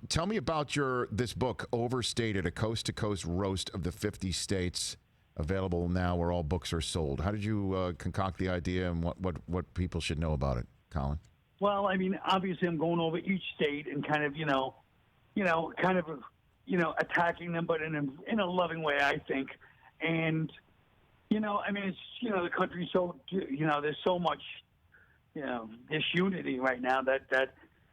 tell me about this book, Overstated, a coast-to-coast roast of the 50 states, available now where all books are sold. How did you concoct the idea, and what people should know about it, Colin? Well, I mean, obviously I'm going over each state and kind of, attacking them, but in a loving way, I think. And, it's, the country's so, there's so much, disunity right now that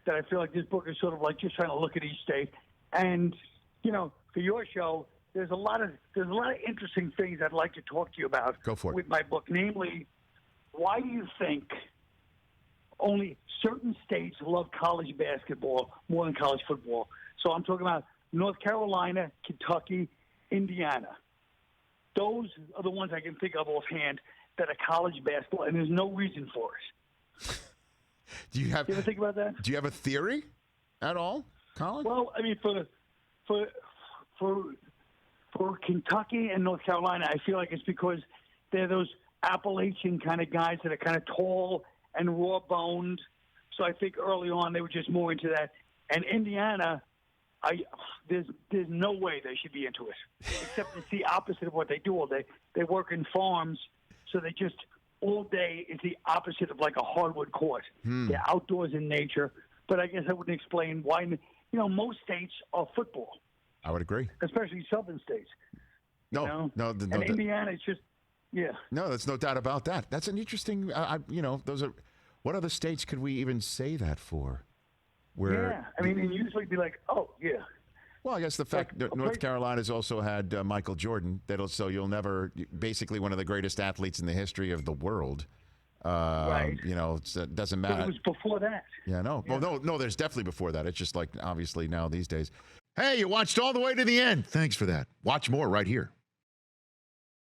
I feel like this book is sort of like just trying to look at each state. And, for your show, there's a lot of interesting things I'd like to talk to you about. Go for it. With my book. Namely, why do you think only certain states love college basketball more than college football? So I'm talking about North Carolina, Kentucky, Indiana. Those are the ones I can think of offhand that are college basketball, and there's no reason for it. Do you ever think about that? Do you have a theory at all, Colin? Well, I mean, for Kentucky and North Carolina, I feel like it's because they're those Appalachian kind of guys that are kind of tall and raw-boned. So I think early on they were just more into that. And Indiana, there's no way they should be into it, except it's the opposite of what they do all day. They work in farms, so they just all day is the opposite of like a hardwood court. They're outdoors in nature. But I guess I wouldn't explain why. Most states are football. I would agree, especially southern states. No, and Indiana, it's just No, there's no doubt about that. That's an interesting. Those are. What other states could we even say that for? And usually be like, oh, yeah. Well, I guess the fact that North Carolina's also had Michael Jordan, so you'll never, basically one of the greatest athletes in the history of the world. Right. It doesn't matter. But it was before that. Yeah, no. Yeah. Well, no, there's definitely before that. It's just like, obviously now these days. Hey, you watched all the way to the end. Thanks for that. Watch more right here.